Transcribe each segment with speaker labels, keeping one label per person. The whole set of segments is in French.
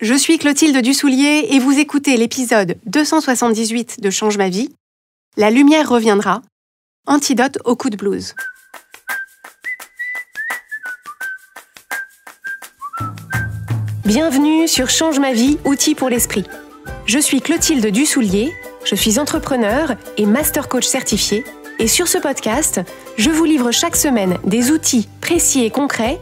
Speaker 1: Je suis Clotilde Dussoulier et vous écoutez l'épisode 278 de Change ma vie. La lumière reviendra. Antidote au coup de blues. Bienvenue sur Change ma vie, outils pour l'esprit. Je suis Clotilde Dussoulier, je suis entrepreneur et master coach certifié. Et sur ce podcast, je vous livre chaque semaine des outils précis et concrets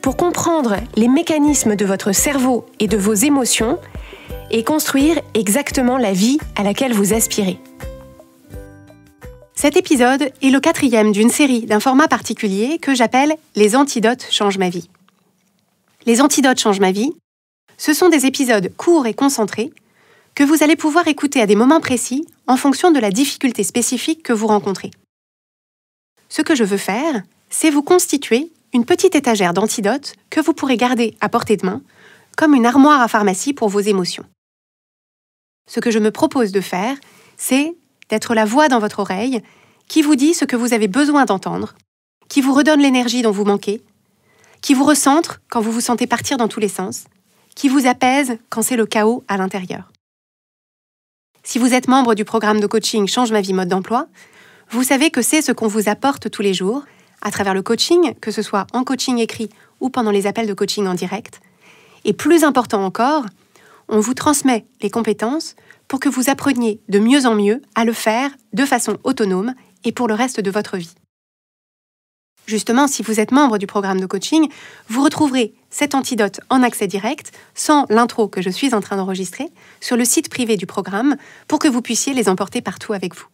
Speaker 1: pour comprendre les mécanismes de votre cerveau et de vos émotions et construire exactement la vie à laquelle vous aspirez. Cet épisode est le 4e d'une série d'un format particulier que j'appelle « Les antidotes changent ma vie ». Les antidotes changent ma vie, ce sont des épisodes courts et concentrés que vous allez pouvoir écouter à des moments précis en fonction de la difficulté spécifique que vous rencontrez. Ce que je veux faire, c'est vous constituer une petite étagère d'antidotes que vous pourrez garder à portée de main, comme une armoire à pharmacie pour vos émotions. Ce que je me propose de faire, c'est d'être la voix dans votre oreille qui vous dit ce que vous avez besoin d'entendre, qui vous redonne l'énergie dont vous manquez, qui vous recentre quand vous vous sentez partir dans tous les sens, qui vous apaise quand c'est le chaos à l'intérieur. Si vous êtes membre du programme de coaching Change ma vie mode d'emploi, vous savez que c'est ce qu'on vous apporte tous les jours, à travers le coaching, que ce soit en coaching écrit ou pendant les appels de coaching en direct. Et plus important encore, on vous transmet les compétences pour que vous appreniez de mieux en mieux à le faire de façon autonome et pour le reste de votre vie. Justement, si vous êtes membre du programme de coaching, vous retrouverez cet antidote en accès direct, sans l'intro que je suis en train d'enregistrer, sur le site privé du programme pour que vous puissiez les emporter partout avec vous.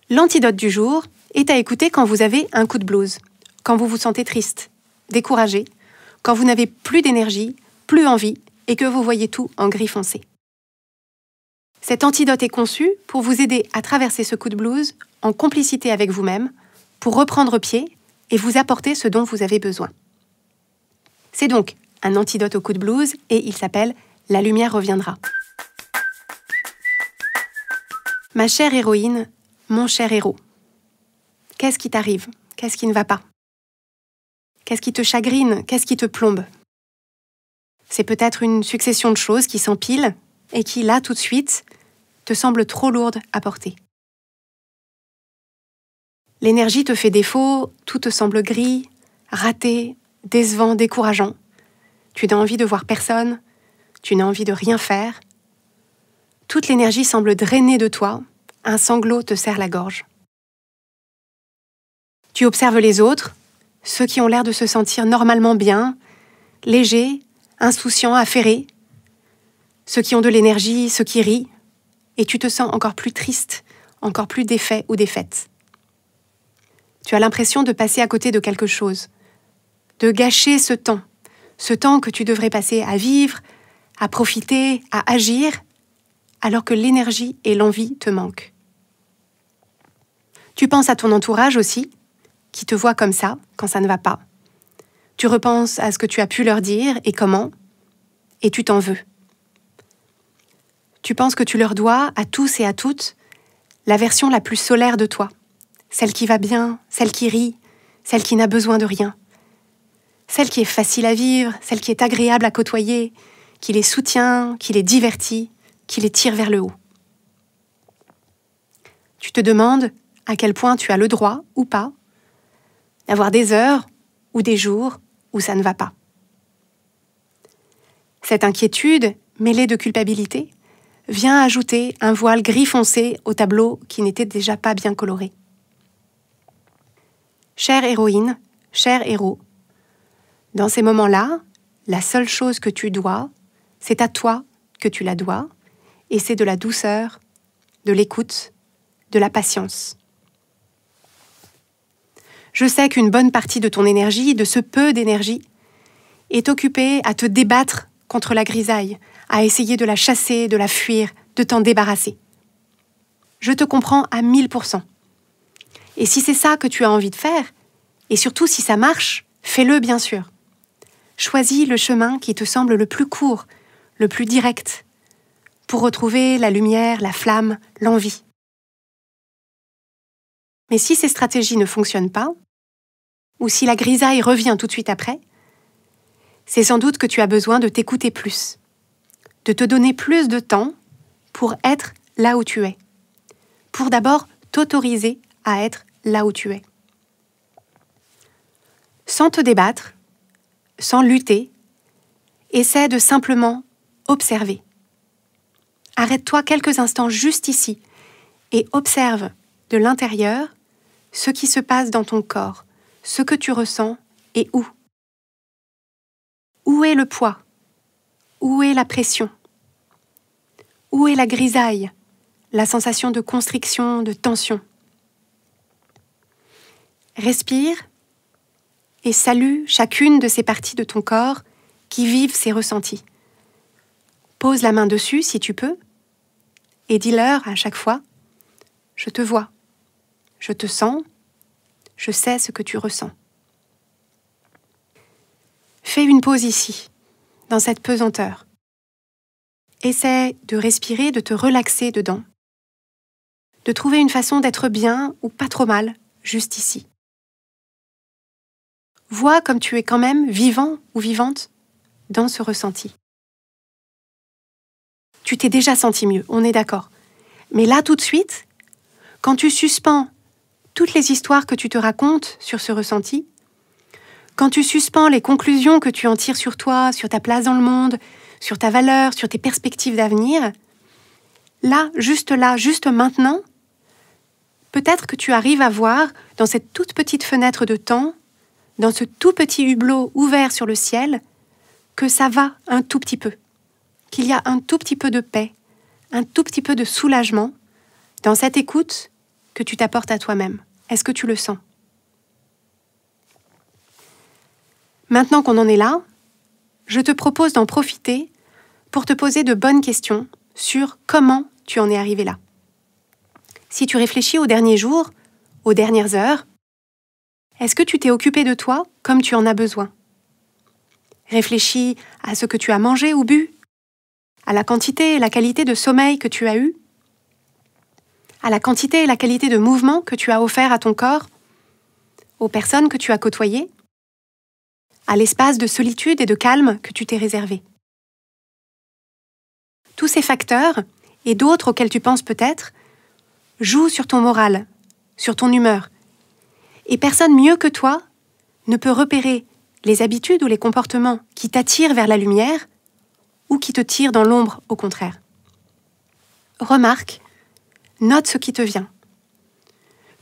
Speaker 1: L'antidote du jour est à écouter quand vous avez un coup de blues, quand vous vous sentez triste, découragé, quand vous n'avez plus d'énergie, plus envie et que vous voyez tout en gris foncé. Cet antidote est conçu pour vous aider à traverser ce coup de blues en complicité avec vous-même, pour reprendre pied et vous apporter ce dont vous avez besoin. C'est donc un antidote au coup de blues et il s'appelle « La lumière reviendra ». Ma chère héroïne, mon cher héros. Qu'est-ce qui t'arrive? Qu'est-ce qui ne va pas? Qu'est-ce qui te chagrine? Qu'est-ce qui te plombe? C'est peut-être une succession de choses qui s'empilent et qui, là, tout de suite, te semblent trop lourdes à porter. L'énergie te fait défaut, tout te semble gris, raté, décevant, décourageant. Tu n'as envie de voir personne, tu n'as envie de rien faire. Toute l'énergie semble drainer de toi, un sanglot te serre la gorge. Tu observes les autres, ceux qui ont l'air de se sentir normalement bien, légers, insouciants, affairés, ceux qui ont de l'énergie, ceux qui rient, et tu te sens encore plus triste, encore plus défait ou défaite. Tu as l'impression de passer à côté de quelque chose, de gâcher ce temps que tu devrais passer à vivre, à profiter, à agir, alors que l'énergie et l'envie te manquent. Tu penses à ton entourage aussi, qui te voit comme ça quand ça ne va pas. Tu repenses à ce que tu as pu leur dire et comment, et tu t'en veux. Tu penses que tu leur dois, à tous et à toutes, la version la plus solaire de toi, celle qui va bien, celle qui rit, celle qui n'a besoin de rien, celle qui est facile à vivre, celle qui est agréable à côtoyer, qui les soutient, qui les divertit, qui les tire vers le haut. Tu te demandes à quel point tu as le droit, ou pas, d'avoir des heures ou des jours où ça ne va pas. Cette inquiétude, mêlée de culpabilité, vient ajouter un voile gris foncé au tableau qui n'était déjà pas bien coloré. Chère héroïne, cher héros, dans ces moments-là, la seule chose que tu dois, c'est à toi que tu la dois, et c'est de la douceur, de l'écoute, de la patience. Je sais qu'une bonne partie de ton énergie, de ce peu d'énergie, est occupée à te débattre contre la grisaille, à essayer de la chasser, de la fuir, de t'en débarrasser. Je te comprends à 1000%. Et si c'est ça que tu as envie de faire, et surtout si ça marche, fais-le bien sûr. Choisis le chemin qui te semble le plus court, le plus direct, pour retrouver la lumière, la flamme, l'envie. Mais si ces stratégies ne fonctionnent pas, ou si la grisaille revient tout de suite après, c'est sans doute que tu as besoin de t'écouter plus, de te donner plus de temps pour être là où tu es, pour d'abord t'autoriser à être là où tu es. Sans te débattre, sans lutter, essaie de simplement observer. Arrête-toi quelques instants juste ici et observe de l'intérieur ce qui se passe dans ton corps, ce que tu ressens et où. Où est le poids? Où est la pression? Où est la grisaille, la sensation de constriction, de tension? Respire et salue chacune de ces parties de ton corps qui vivent ces ressentis. Pose la main dessus si tu peux et dis-leur à chaque fois « Je te vois, je te sens, je sais ce que tu ressens ». Fais une pause ici, dans cette pesanteur. Essaie de respirer, de te relaxer dedans, de trouver une façon d'être bien ou pas trop mal, juste ici. Vois comme tu es quand même vivant ou vivante dans ce ressenti. Tu t'es déjà senti mieux, on est d'accord. Mais là, tout de suite, quand tu suspends toutes les histoires que tu te racontes sur ce ressenti, quand tu suspends les conclusions que tu en tires sur toi, sur ta place dans le monde, sur ta valeur, sur tes perspectives d'avenir, là, juste maintenant, peut-être que tu arrives à voir dans cette toute petite fenêtre de temps, dans ce tout petit hublot ouvert sur le ciel, que ça va un tout petit peu, qu'il y a un tout petit peu de paix, un tout petit peu de soulagement dans cette écoute que tu t'apportes à toi-même. Est-ce que tu le sens? Maintenant qu'on en est là, je te propose d'en profiter pour te poser de bonnes questions sur comment tu en es arrivé là. Si tu réfléchis aux derniers jours, aux dernières heures, est-ce que tu t'es occupé de toi comme tu en as besoin? Réfléchis à ce que tu as mangé ou bu, à la quantité et la qualité de sommeil que tu as eu, à la quantité et la qualité de mouvement que tu as offert à ton corps, aux personnes que tu as côtoyées, à l'espace de solitude et de calme que tu t'es réservé. Tous ces facteurs, et d'autres auxquels tu penses peut-être, jouent sur ton moral, sur ton humeur. Et personne mieux que toi ne peut repérer les habitudes ou les comportements qui t'attirent vers la lumière ou qui te tirent dans l'ombre au contraire. Remarque, note ce qui te vient.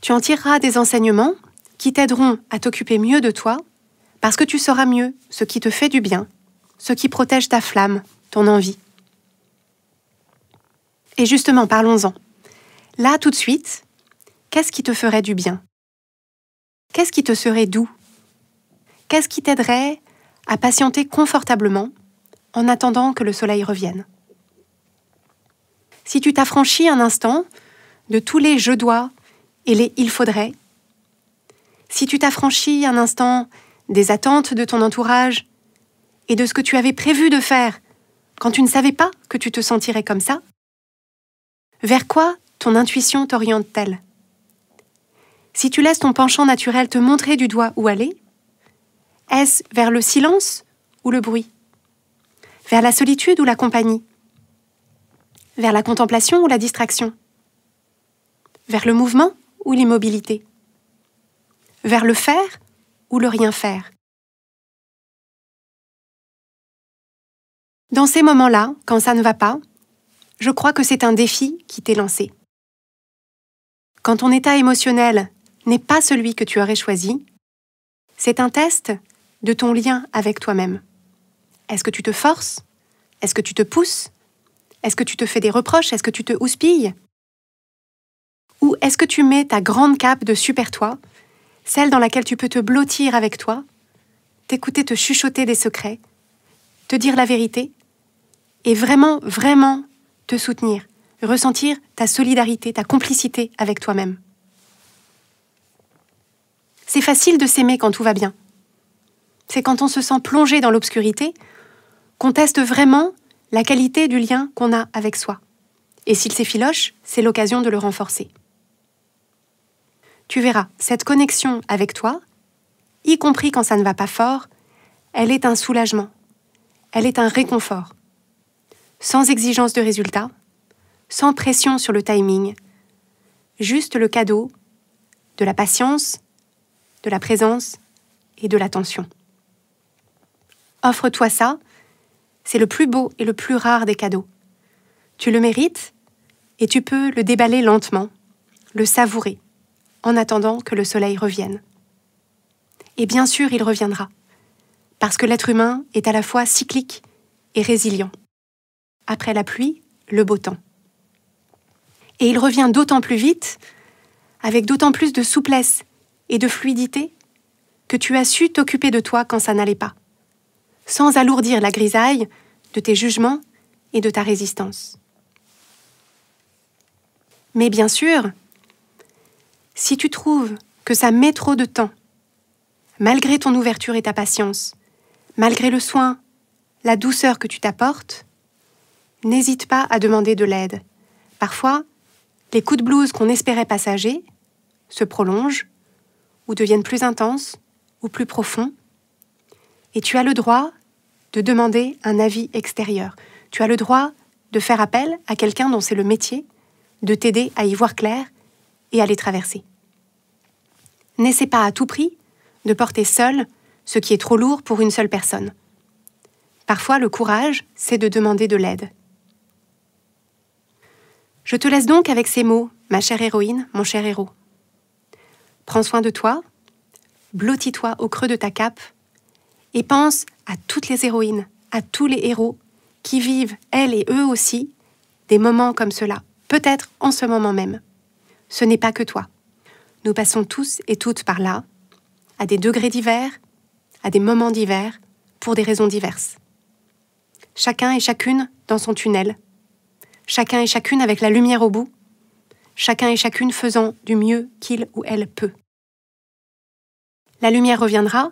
Speaker 1: Tu en tireras des enseignements qui t'aideront à t'occuper mieux de toi parce que tu sauras mieux ce qui te fait du bien, ce qui protège ta flamme, ton envie. Et justement, parlons-en. Là, tout de suite, qu'est-ce qui te ferait du bien? Qu'est-ce qui te serait doux? Qu'est-ce qui t'aiderait à patienter confortablement en attendant que le soleil revienne? Si tu t'affranchis un instant de tous les « je dois » et les « il faudrait », si tu t'affranchis un instant des attentes de ton entourage et de ce que tu avais prévu de faire quand tu ne savais pas que tu te sentirais comme ça, vers quoi ton intuition t'oriente-t-elle? Si tu laisses ton penchant naturel te montrer du doigt où aller, est-ce vers le silence ou le bruit? Vers la solitude ou la compagnie? Vers la contemplation ou la distraction? Vers le mouvement ou l'immobilité? Vers le faire ou le rien faire? Dans ces moments-là, quand ça ne va pas, je crois que c'est un défi qui t'est lancé. Quand ton état émotionnel n'est pas celui que tu aurais choisi, c'est un test de ton lien avec toi-même. Est-ce que tu te forces? Est-ce que tu te pousses? Est-ce que tu te fais des reproches? Est-ce que tu te houspilles? Ou est-ce que tu mets ta grande cape de super-toi, celle dans laquelle tu peux te blottir avec toi, t'écouter te chuchoter des secrets, te dire la vérité, et vraiment, vraiment te soutenir, ressentir ta solidarité, ta complicité avec toi-même. C'est facile de s'aimer quand tout va bien. C'est quand on se sent plongé dans l'obscurité qu'on teste vraiment la qualité du lien qu'on a avec soi. Et s'il s'effiloche, c'est l'occasion de le renforcer. Tu verras, cette connexion avec toi, y compris quand ça ne va pas fort, Elle est un soulagement. Elle est un réconfort. Sans exigence de résultat, sans pression sur le timing, juste le cadeau de la patience, de la présence et de l'attention. Offre-toi ça, c'est le plus beau et le plus rare des cadeaux. Tu le mérites et tu peux le déballer lentement, le savourer, en attendant que le soleil revienne. Et bien sûr, il reviendra, parce que l'être humain est à la fois cyclique et résilient. Après la pluie, le beau temps. Et il revient d'autant plus vite, avec d'autant plus de souplesse et de fluidité, que tu as su t'occuper de toi quand ça n'allait pas, sans alourdir la grisaille de tes jugements et de ta résistance. Mais bien sûr, si tu trouves que ça met trop de temps, malgré ton ouverture et ta patience, malgré le soin, la douceur que tu t'apportes, n'hésite pas à demander de l'aide. Parfois, les coups de blues qu'on espérait passagers se prolongent ou deviennent plus intenses ou plus profonds. Et tu as le droit de demander un avis extérieur. Tu as le droit de faire appel à quelqu'un dont c'est le métier, de t'aider à y voir clair et à les traverser. N'essaie pas à tout prix de porter seul ce qui est trop lourd pour une seule personne. Parfois, le courage, c'est de demander de l'aide. Je te laisse donc avec ces mots, ma chère héroïne, mon cher héros. Prends soin de toi, blottis-toi au creux de ta cape et pense à toutes les héroïnes, à tous les héros qui vivent, elles et eux aussi, des moments comme cela, peut-être en ce moment même. Ce n'est pas que toi. Nous passons tous et toutes par là, à des degrés divers, à des moments divers, pour des raisons diverses. Chacun et chacune dans son tunnel, chacun et chacune avec la lumière au bout, chacun et chacune faisant du mieux qu'il ou elle peut. La lumière reviendra,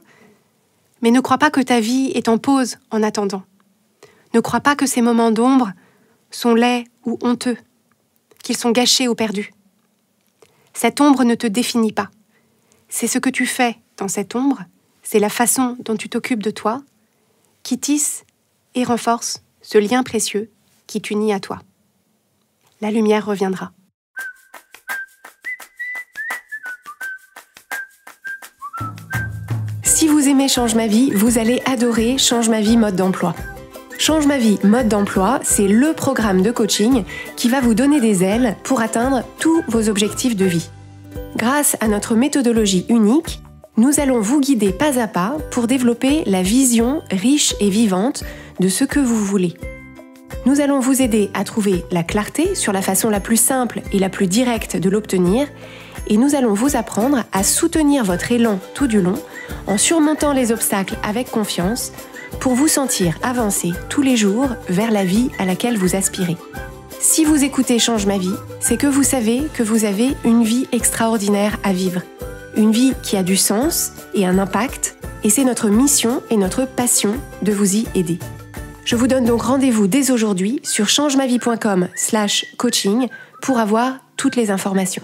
Speaker 1: mais ne crois pas que ta vie est en pause en attendant. Ne crois pas que ces moments d'ombre sont laids ou honteux, qu'ils sont gâchés ou perdus. Cette ombre ne te définit pas. C'est ce que tu fais dans cette ombre, c'est la façon dont tu t'occupes de toi, qui tisse et renforce ce lien précieux qui t'unit à toi. La lumière reviendra. Si vous aimez Change ma vie, vous allez adorer Change ma vie mode d'emploi. Change ma vie mode d'emploi, c'est le programme de coaching qui va vous donner des ailes pour atteindre tous vos objectifs de vie. Grâce à notre méthodologie unique, nous allons vous guider pas à pas pour développer la vision riche et vivante de ce que vous voulez. Nous allons vous aider à trouver la clarté sur la façon la plus simple et la plus directe de l'obtenir, et nous allons vous apprendre à soutenir votre élan tout du long en surmontant les obstacles avec confiance pour vous sentir avancer tous les jours vers la vie à laquelle vous aspirez. Si vous écoutez Change ma vie, c'est que vous savez que vous avez une vie extraordinaire à vivre. Une vie qui a du sens et un impact, et c'est notre mission et notre passion de vous y aider. Je vous donne donc rendez-vous dès aujourd'hui sur changemavie.com/coaching pour avoir toutes les informations.